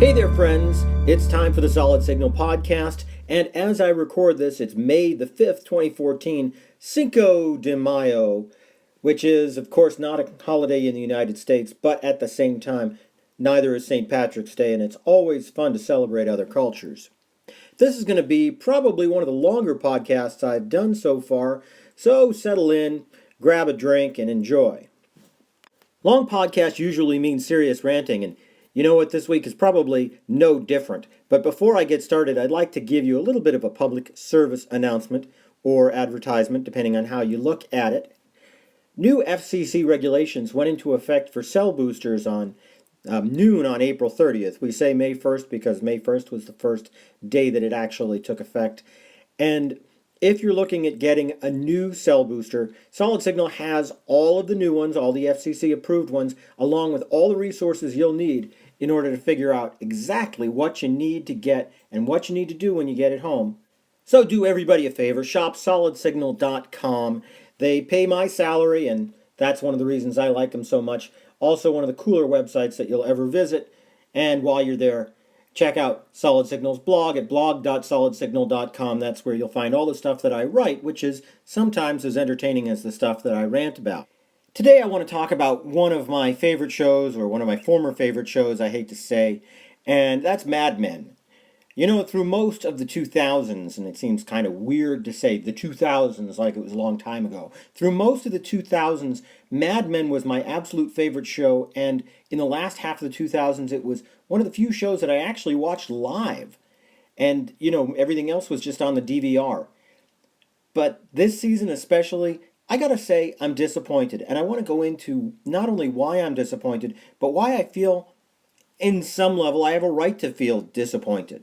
Hey there, friends. It's time for the Solid Signal podcast, and as I record this, it's May the 5th, 2014, Cinco de Mayo, which is, of course, not a holiday in the United States, but at the same time, neither is St. Patrick's Day, and it's always fun to celebrate other cultures. This is going to be probably one of the longer podcasts I've done so far, so settle in, grab a drink, and enjoy. Long podcasts usually mean serious ranting, and you know what, this week is probably no different. But before I get started, I'd like to give you a little bit of a public service announcement or advertisement, depending on how you look at it. New FCC regulations went into effect for cell boosters on noon on April 30th. We say May 1st because May 1st was the first day that it actually took effect. And if you're looking at getting a new cell booster, Solid Signal has all of the new ones, all the FCC approved ones, along with all the resources you'll need in order to figure out exactly what you need to get and what you need to do when you get it home. So do everybody a favor, shop solidsignal.com. They pay my salary, and that's one of the reasons I like them so much. Also one of the cooler websites that you'll ever visit. And while you're there, check out Solid Signal's blog at blog.solidsignal.com. That's where you'll find all the stuff that I write, which is sometimes as entertaining as the stuff that I rant about. Today I want to talk about one of my favorite shows, or one of my former favorite shows, I hate to say, and that's Mad Men. You know, through most of the 2000s, and it seems kind of weird to say the 2000s like it was a long time ago, through most of the 2000s, Mad Men was my absolute favorite show, and in the last half of the 2000s, it was one of the few shows that I actually watched live. And, you know, everything else was just on the DVR. But this season especially, I gotta say I'm disappointed, and I want to go into not only why I'm disappointed, but why I feel, in some level, I have a right to feel disappointed.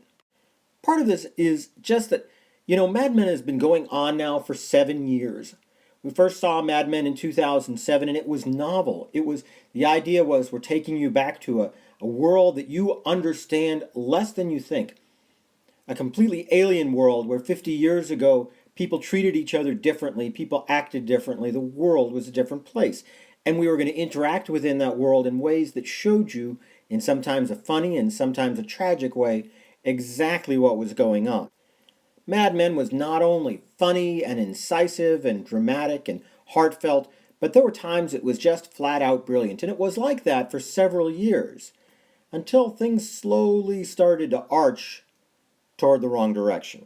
Part of this is just that, you know, Mad Men has been going on now for 7 years. We first saw Mad Men in 2007, and it was novel. The idea was we're taking you back to a world that you understand less than you think. A completely alien world where 50 years ago, people treated each other differently, people acted differently, the world was a different place. And we were going to interact within that world in ways that showed you, in sometimes a funny and sometimes a tragic way, exactly what was going on. Mad Men was not only funny and incisive and dramatic and heartfelt, but there were times it was just flat out brilliant, and it was like that for several years, until things slowly started to arch toward the wrong direction.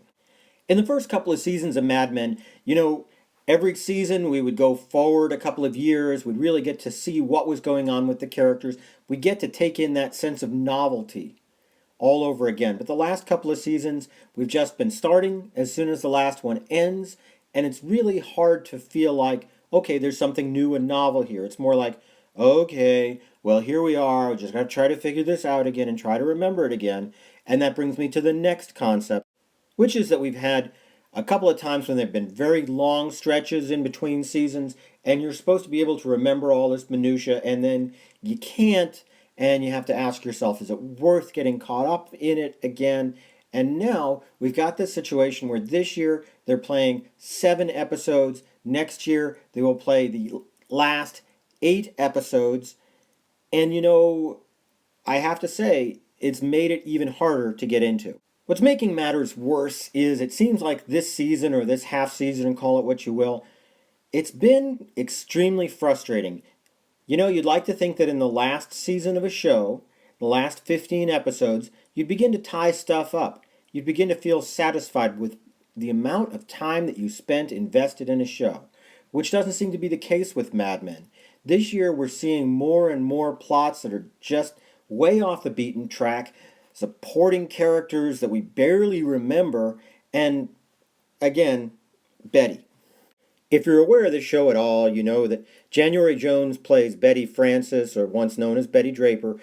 In the first couple of seasons of Mad Men, you know, every season we would go forward a couple of years, we'd really get to see what was going on with the characters, we'd get to take in that sense of novelty all over again. But the last couple of seasons, we've just been starting as soon as the last one ends, and it's really hard to feel like, okay, there's something new and novel here. It's more like, okay, well, here we are. We just got to try to figure this out again and try to remember it again. And that brings me to the next concept, which is that we've had a couple of times when there have been very long stretches in between seasons, and you're supposed to be able to remember all this minutia, and then you can't. And you have to ask yourself, is it worth getting caught up in it again? And now we've got this situation where this year they're playing 7 episodes. Next year they will play the last 8 episodes. And you know, I have to say, it's made it even harder to get into. What's making matters worse is it seems like this season, or this half season, call it what you will, it's been extremely frustrating. You know, you'd like to think that in the last season of a show, the last 15 episodes, you'd begin to tie stuff up. You'd begin to feel satisfied with the amount of time that you spent invested in a show, which doesn't seem to be the case with Mad Men. This year, we're seeing more and more plots that are just way off the beaten track, supporting characters that we barely remember, and, again, Betty. If you're aware of the show at all, you know that January Jones plays Betty Francis, or once known as Betty Draper,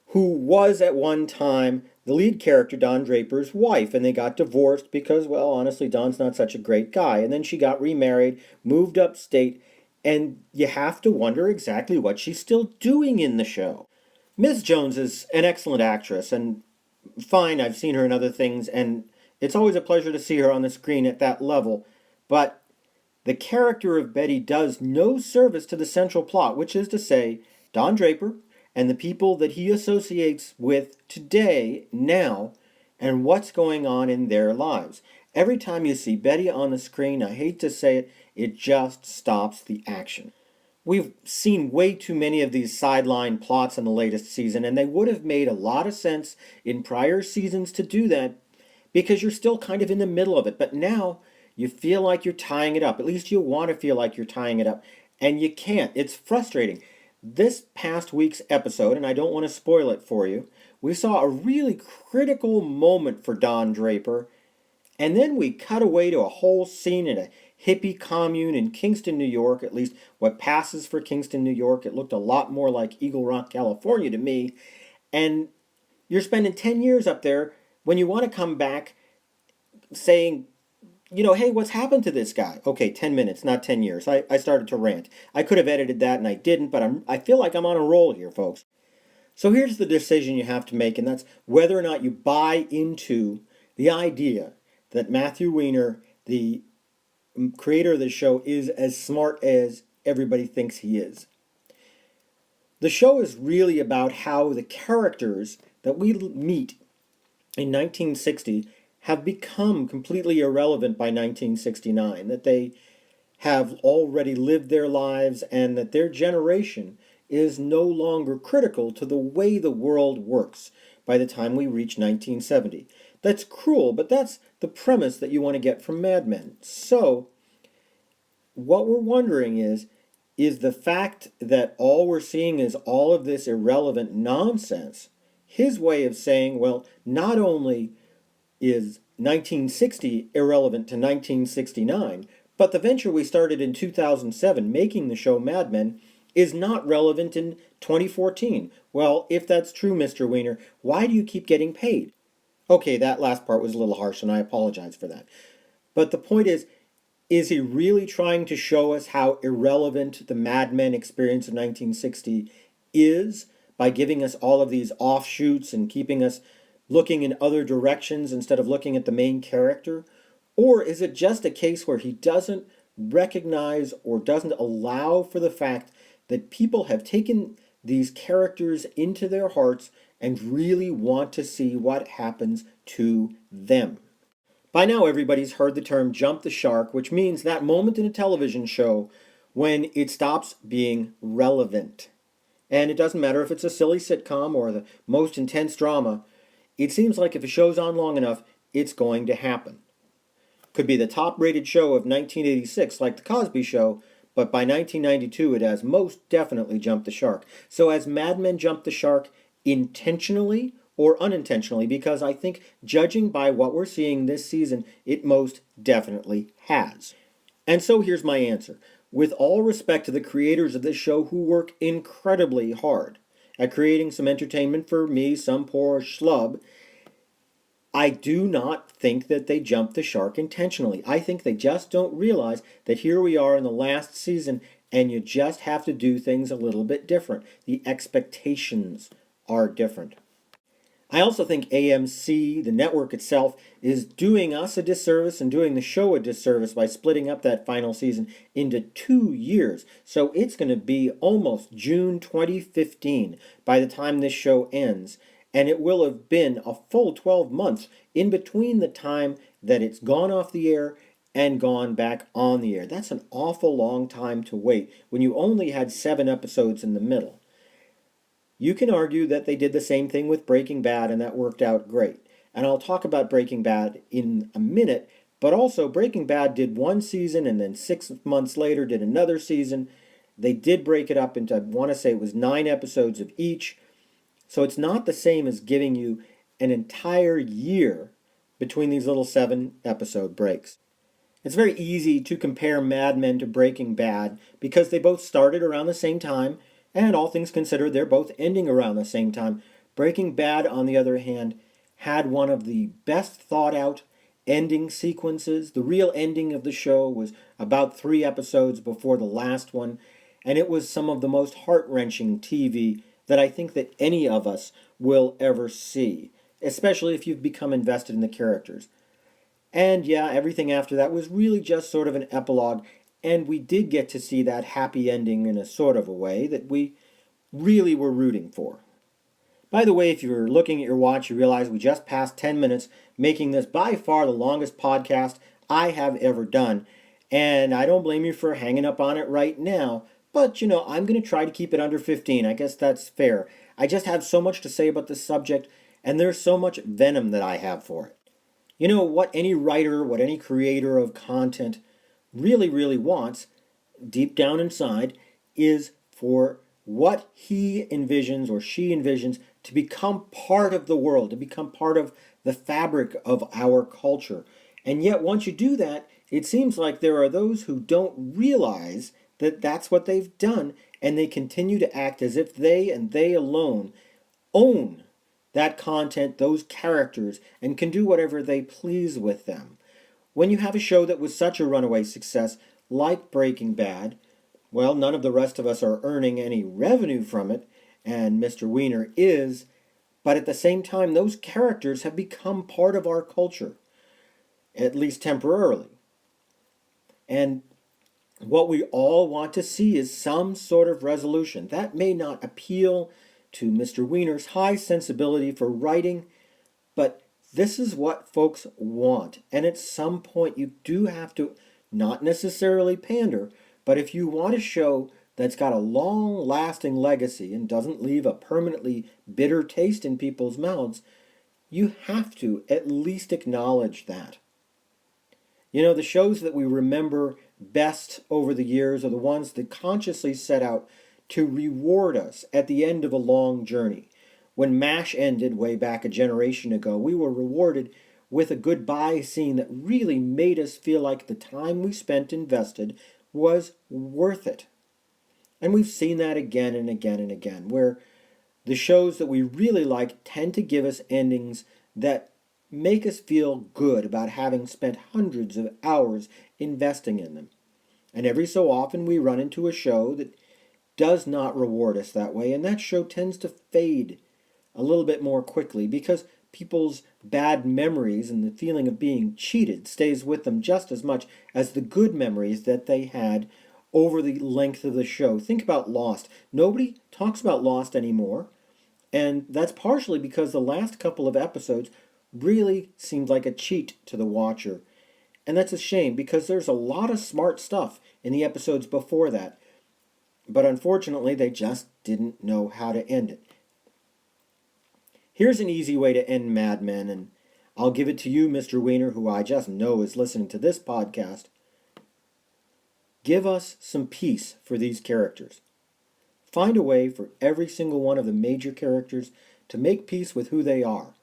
who was at one time the lead character, Don Draper's wife, and they got divorced because, well, honestly, Don's not such a great guy. And then she got remarried, moved upstate, and you have to wonder exactly what she's still doing in the show. Ms. Jones is an excellent actress, and fine, I've seen her in other things, and it's always a pleasure to see her on the screen at that level, but the character of Betty does no service to the central plot, which is to say, Don Draper and the people that he associates with today, now, and what's going on in their lives. Every time you see Betty on the screen, I hate to say it, it just stops the action. We've seen way too many of these sideline plots in the latest season, and they would have made a lot of sense in prior seasons to do that because you're still kind of in the middle of it. But now you feel like you're tying it up. At least you want to feel like you're tying it up, and you can't. It's frustrating. This past week's episode, and I don't want to spoil it for you, we saw a really critical moment for Don Draper, and then we cut away to a whole scene in a hippie commune in Kingston, New York, at least what passes for Kingston, New York. It looked a lot more like Eagle Rock, California to me. And you're spending 10 years up there when you want to come back saying, hey, what's happened to this guy? Okay, 10 minutes, not 10 years. I started to rant. I could have edited that and I didn't, but I feel like I'm on a roll here, folks. So here's the decision you have to make, and that's whether or not you buy into the idea that Matthew Weiner, the creator of the show, is as smart as everybody thinks he is. The show is really about how the characters that we meet in 1960 have become completely irrelevant by 1969, that they have already lived their lives and that their generation is no longer critical to the way the world works by the time we reach 1970. That's cruel, but that's the premise that you want to get from Mad Men. So, what we're wondering is the fact that all we're seeing is all of this irrelevant nonsense his way of saying, well, not only is 1960 irrelevant to 1969, but the venture we started in 2007, making the show Mad Men, is not relevant in 2014. Well, if that's true, Mr. Weiner, why do you keep getting paid? Okay, that last part was a little harsh, and I apologize for that. But the point is he really trying to show us how irrelevant the Mad Men experience of 1960 is by giving us all of these offshoots and keeping us looking in other directions instead of looking at the main character? Or is it just a case where he doesn't recognize or doesn't allow for the fact that people have taken these characters into their hearts and really want to see what happens to them? By now, everybody's heard the term jump the shark, which means that moment in a television show when it stops being relevant. And it doesn't matter if it's a silly sitcom or the most intense drama. It seems like if a show's on long enough, it's going to happen. Could be the top-rated show of 1986, like The Cosby Show, but by 1992 it has most definitely jumped the shark. So has Mad Men jumped the shark intentionally or unintentionally? Because I think, judging by what we're seeing this season, it most definitely has. And so here's my answer. With all respect to the creators of this show who work incredibly hard at creating some entertainment for me, some poor schlub, I do not think that they jumped the shark intentionally. I think they just don't realize that here we are in the last season and you just have to do things a little bit different. The expectations are different. I also think AMC, the network itself, is doing us a disservice and doing the show a disservice by splitting up that final season into 2 years. So it's going to be almost June 2015 by the time this show ends. And it will have been a full 12 months in between the time that it's gone off the air and gone back on the air. That's an awful long time to wait when you only had 7 episodes in the middle. You can argue that they did the same thing with Breaking Bad and that worked out great. And I'll talk about Breaking Bad in a minute, but also Breaking Bad did 1 season and then 6 months later did another season. They did break it up into, I want to say it was 9 episodes of each. So it's not the same as giving you an entire year between these little 7-episode breaks. It's very easy to compare Mad Men to Breaking Bad because they both started around the same time, and all things considered, they're both ending around the same time. Breaking Bad, on the other hand, had one of the best thought out ending sequences. The real ending of the show was about 3 episodes before the last one, and it was some of the most heart-wrenching TV that I think that any of us will ever see, especially if you've become invested in the characters. And yeah, everything after that was really just sort of an epilogue, and we did get to see that happy ending in a sort of a way that we really were rooting for. By the way, if you're looking at your watch, you realize we just passed 10 minutes, making this by far the longest podcast I have ever done. And I don't blame you for hanging up on it right now, but I'm going to try to keep it under 15. I guess that's fair. I just have so much to say about this subject, and there's so much venom that I have for it. What any writer, what any creator of content really, really wants, deep down inside, is for what he envisions or she envisions to become part of the world, to become part of the fabric of our culture. And yet, once you do that, it seems like there are those who don't realize that that's what they've done, and they continue to act as if they and they alone own that content, those characters, and can do whatever they please with them. When you have a show that was such a runaway success, like Breaking Bad, well, none of the rest of us are earning any revenue from it, and Mr. Weiner is, but at the same time, those characters have become part of our culture, at least temporarily. And what we all want to see is some sort of resolution. That may not appeal to Mr. Weiner's high sensibility for writing, but this is what folks want. And at some point, you do have to, not necessarily pander, but if you want a show that's got a long-lasting legacy and doesn't leave a permanently bitter taste in people's mouths, you have to at least acknowledge that. The shows that we remember best over the years are the ones that consciously set out to reward us at the end of a long journey. When MASH ended way back a generation ago, we were rewarded with a goodbye scene that really made us feel like the time we spent invested was worth it. And we've seen that again and again and again, where the shows that we really like tend to give us endings that make us feel good about having spent hundreds of hours investing in them. And every so often we run into a show that does not reward us that way, and that show tends to fade a little bit more quickly because people's bad memories and the feeling of being cheated stays with them just as much as the good memories that they had over the length of the show. Think about Lost. Nobody talks about Lost anymore, and that's partially because the last couple of episodes really seemed like a cheat to the watcher. And that's a shame because there's a lot of smart stuff in the episodes before that. But unfortunately, they just didn't know how to end it. Here's an easy way to end Mad Men, and I'll give it to you, Mr. Weiner, who I just know is listening to this podcast. Give us some peace for these characters. Find a way for every single one of the major characters to make peace with who they are,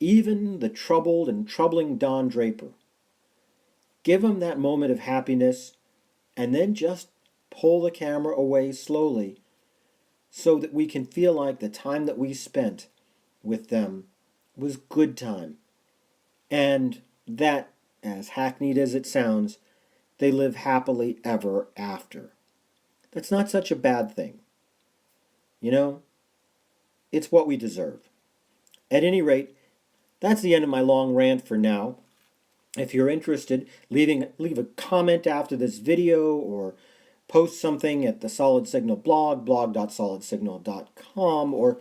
even the troubled and troubling Don Draper. Give them that moment of happiness, and then just pull the camera away slowly so that we can feel like the time that we spent with them was good time. And that, as hackneyed as it sounds, they live happily ever after. That's not such a bad thing. It's what we deserve. At any rate, that's the end of my long rant for now. If you're interested, leave a comment after this video or post something at the Solid Signal blog, blog.solidsignal.com, or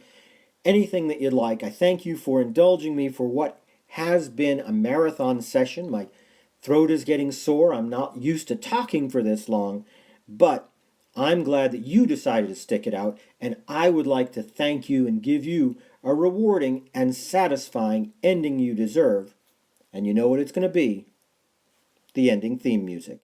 anything that you'd like. I thank you for indulging me for what has been a marathon session. My throat is getting sore. I'm not used to talking for this long, but I'm glad that you decided to stick it out, and I would like to thank you and give you a rewarding and satisfying ending you deserve. And you know what it's going to be: the ending theme music.